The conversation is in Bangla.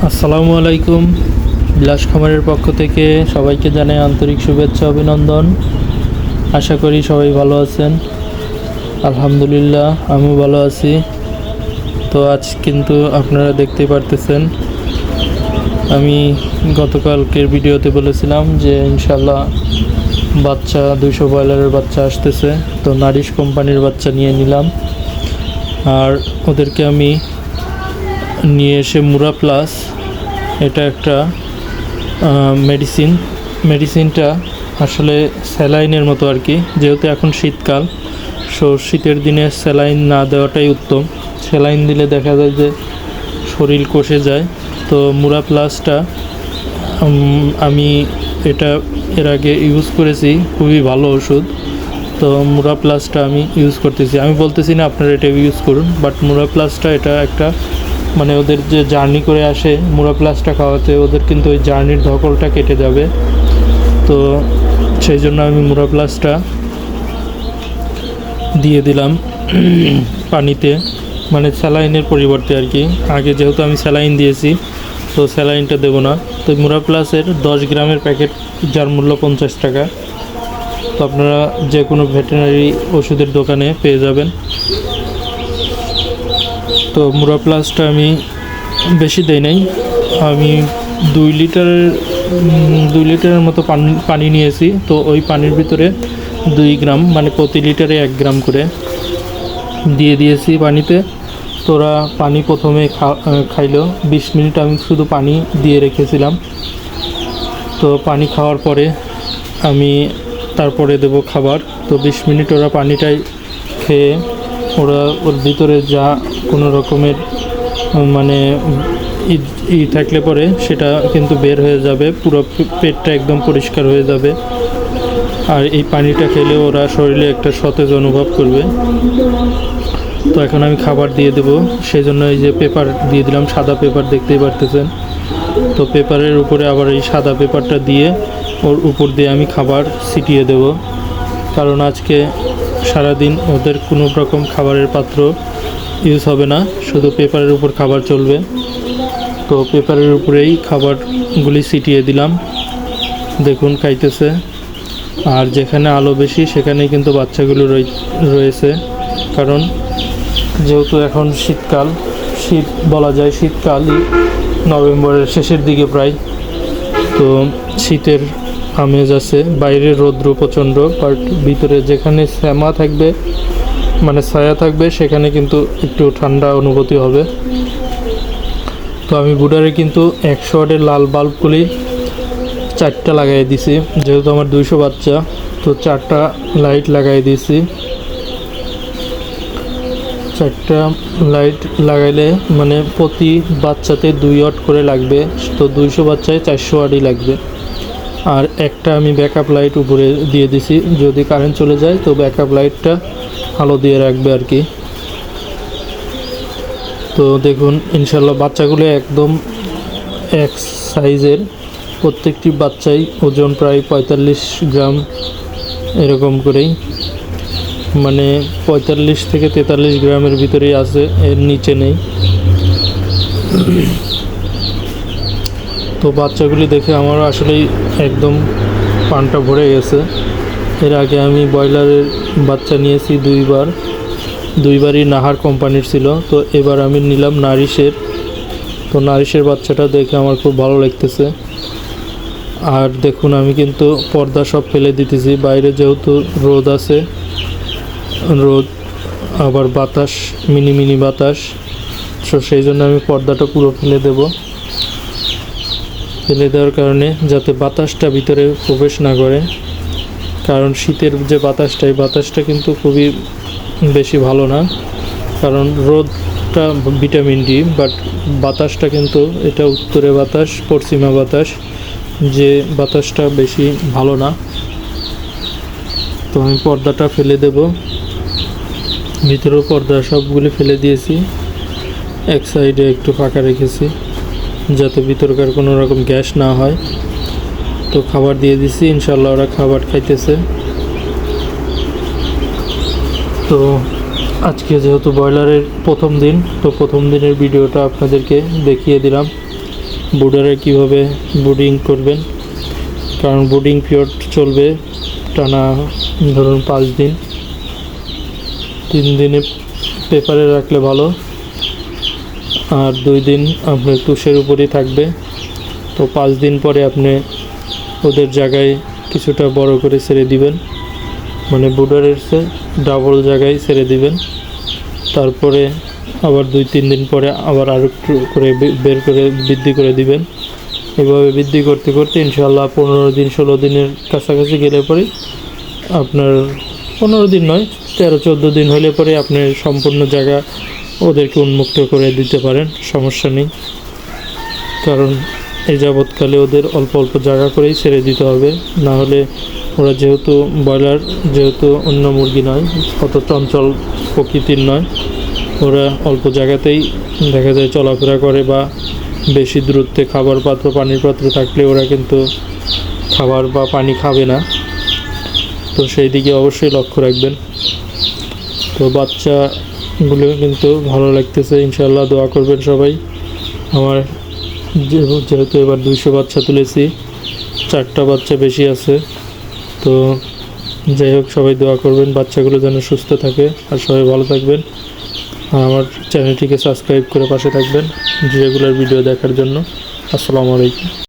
আসসালামু আলাইকুম। বিলাস খামারের পক্ষ থেকে সবাইকে জানাই আন্তরিক শুভেচ্ছা অভিনন্দন। আশা করি সবাই ভালো আছেন। আলহামদুলিল্লাহ আমিও ভালো আছি। তো আজ কিন্তু আপনারা দেখতে পারতেছেন, আমি গতকালকের ভিডিওতে বলেছিলাম যে ইনশাল্লাহ বাচ্চা 200 ব্রয়লারের বাচ্চা আসতেছে। তো নারিশ কোম্পানির বাচ্চা নিয়ে নিলাম, আর ওদেরকে আমি নিয়ে এসে মুরা প্লাস, এটা একটা মেডিসিনটা আসলে স্যালাইনের মতো আর কি। যেহেতু এখন শীতকাল, শীতের দিনে স্যালাইন না দেওয়াটাই উত্তম। স্যালাইন দিলে দেখা যায় যে শরীর কষে যায়। তো মুরা প্লাসটা আমি এটা এর আগে ইউজ করেছি, খুবই ভালো ওষুধ। তো মুরা প্লাসটা আমি ইউজ করতেছি। আমি বলতেছি না আপনারা এটা ইউজ করুন, বাট মুরা প্লাসটা এটা একটা মানে ওদের যে জার্নি করে আসে মুরা প্লাসটা খাওয়াতে, ওদের কিন্তু ওই জার্নির ধকলটা কেটে যাবে। তো সেই জন্য আমি মুরা প্লাসটা দিয়ে দিলাম পানিতে, মানে স্যালাইনের পরিবর্তে আর কি। আগে যেহেতু আমি স্যালাইন দিয়েছি, তো স্যালাইনটা দেবো না। তো মুরা প্লাসের 10 গ্রামের প্যাকেট, যার মূল্য 50 টাকা। তো আপনারা যে কোনো ভেটেরিনারি ওষুধের দোকানে পেয়ে যাবেন। তো মুরা প্লাসটা আমি বেশি দেই নাই, আমি 2 লিটারের মতো পানি নিয়েছি। তো ওই পানির ভিতরে 2 গ্রাম, মানে প্রতি লিটারে 1 গ্রাম করে দিয়ে দিয়েছি পানিতে। তোরা পানি প্রথমে খাইলো 20 মিনিট আমি শুধু পানি দিয়ে রেখেছিলাম। তো পানি খাওয়ার পরে আমি তারপরে দেব খাবার। তো 20 মিনিট ওরা পানিটাই খেয়ে ওর ভিতরে যা কোনো রকমের মানে থাকলে পরে সেটা কিন্তু বের হয়ে যাবে, পুরো পেটটা একদম পরিষ্কার হয়ে যাবে। আর এই পানিটা খেলে ওরা শরীরে একটা সতেজ অনুভব করবে। তো এখন আমি খাবার দিয়ে দেবো, সেই জন্য এই যে পেপার দিয়ে দিলাম, সাদা পেপার দেখতেই পারতেছেন। তো পেপারের উপরে আবার এই সাদা পেপারটা দিয়ে ওর উপর দিয়ে আমি খাবার ছিটিয়ে দেব, কারণ আজকে সারাদিন ওদের কোনো রকম খাবারের পাত্র ইউজ হবে না, শুধু পেপারের উপর খাবার চলবে। তো পেপারের উপরেই খাবারগুলি ছিটিয়ে দিলাম, দেখুন খাইতেছে। আর যেখানে আলো বেশি সেখানেই কিন্তু বাচ্চাগুলো রয়েছে, কারণ যেহেতু এখন শীতকাল, শীত বলা যায় শীতকালই নভেম্বরের শেষের দিকে প্রায়। তো শীতের আমেজ আছে, বাইরের রৌদ্র প্রচণ্ড, বাট ভিতরে যেখানে শ্যামা থাকবে মানে ছায়া থাকবে সেখানে কিন্তু একটু ঠান্ডা অনুভূতি হবে। তো আমি বুডারে কিন্তু 100 ওয়াটের লাল বাল্বগুলি 4টা লাগাই দিছি, যেহেতু আমার 200 বাচ্চা। তো 4টা লাইট লাগাই দিয়েছি। 4টা লাইট লাগাইলে মানে প্রতি বাচ্চাতে 2 ওয়াট করে লাগবে। তো 200 বাচ্চায় 400 ওয়াটই লাগবে। আর একটা আমি ব্যাকআপ লাইট উপরে দিয়ে দিছি, যদি কারেন্ট চলে যায় তো ব্যাকআপ লাইটটা আলো দিয়ে রাখবে আর কি। তো দেখুন ইনশাল্লাহ বাচ্চাগুলো একদম এক সাইজের, প্রত্যেকটি বাচ্চাই ওজন প্রায় 45 গ্রাম এরকম করেই, মানে 45 থেকে 43 গ্রামের ভিতরেই আছে, এর নিচে নেই। তো বাচ্চাগুলি দেখে আমার আসলেই একদম পানটা ভরে গেছে। এর আগে আমি ব্রয়লারের বাচ্চা নিয়েছি দুইবারই নাহার কোম্পানির ছিল। তো এবার আমি নিলাম নারিশের। তো নারিশের বাচ্চাটা দেখে আমার খুব ভালো লাগতেছে। আর দেখুন আমি কিন্তু পর্দা সব ফেলে দিতেছি, বাইরে যেহেতু রোদ আছে, রোদ আবার বাতাস, মিনি বাতাস, তো সেই জন্য আমি পর্দাটা পুরো ফেলে দেওয়ার কারণে যাতে বাতাসটা ভিতরে প্রবেশ না করে। কারণ শীতের যে বাতাসটা, এই বাতাসটা কিন্তু খুবই বেশি ভালো না, কারণ রোদটা ভিটামিন ডি, বাট বাতাসটা কিন্তু এটা উত্তরে বাতাস, পশ্চিমা বাতাস, যে বাতাসটা বেশি ভালো না। তো আমি পর্দাটা ফেলে দেব, ভিতরেও পর্দা সবগুলি ফেলে দিয়েছি, এক সাইডে একটু ফাঁকা রেখেছি যাতে ভিতরকার কোনো রকম গ্যাস না হয়। তো খাবার দিয়ে দিছি, ইনশাল্লাহ ওরা খাবার খাইতেছে। তো আজকে যেহেতু ব্রয়লারের প্রথম দিন, তো প্রথম দিনের ভিডিওটা আপনাদেরকে দেখিয়ে দিলাম। ব্রুডারে কীভাবে ব্রুডিং করবেন, কারণ ব্রুডিং পিরিয়ড চলবে টানা ধরুন 5 দিন। 3 দিনে পেপারে রাখলে ভালো, আর 2 দিন আপনার তুষের উপরেই থাকবে। তো 5 দিন পরে আপনি ওদের জায়গায় কিছুটা বড় করে ছেড়ে দিবেন, মানে ব্রুডারের চেয়ে ডাবল জায়গায় ছেড়ে দিবেন। তারপরে আবার 2-3 দিন পরে আবার আর একটু করে বের করে বৃদ্ধি করে দিবেন। এভাবে বৃদ্ধি করতে করতে ইনশাআল্লাহ 15 দিন 16 দিনের কাছাকাছি গেলে পরে আপনার 15 দিন নয় 13-14 দিন হলে পরে আপনি সম্পূর্ণ জায়গা ওদেরকে উন্মুক্ত করে দিতে পারেন, সমস্যা নেই। কারণ এই যাবৎকালে ওদের অল্প অল্প জায়গা করেই ছেড়ে দিতে হবে, না হলে ওরা যেহেতু ব্রয়লার, যেহেতু অন্য মুরগি নয়, অত চঞ্চল প্রকৃতির নয়, ওরা অল্প জায়গাতেই দেখা যায় চলাফেরা করে, বা বেশি দূরত্বে খাবার পাত্র পানির পাত্র থাকলে ওরা কিন্তু খাবার বা পানি খাবে না। তো সেই দিকে অবশ্যই লক্ষ্য রাখবেন। তো বাচ্চাগুলো কিন্তু ভালো লাগতেছে, ইনশাআল্লাহ দোয়া করবেন সবাই। আমার যেহেতু এবার 200 বাচ্চা তুলেছি, 4টা বাচ্চা বেশি আছে। তো যাই হোক, সবাই দোয়া করবেন বাচ্চাগুলো যেন সুস্থ থাকে, আর সবাই ভালো থাকবেন। আর আমার চ্যানেলটিকে সাবস্ক্রাইব করে পাশে থাকবেন রেগুলার ভিডিও দেখার জন্য। আসসালামু আলাইকুম।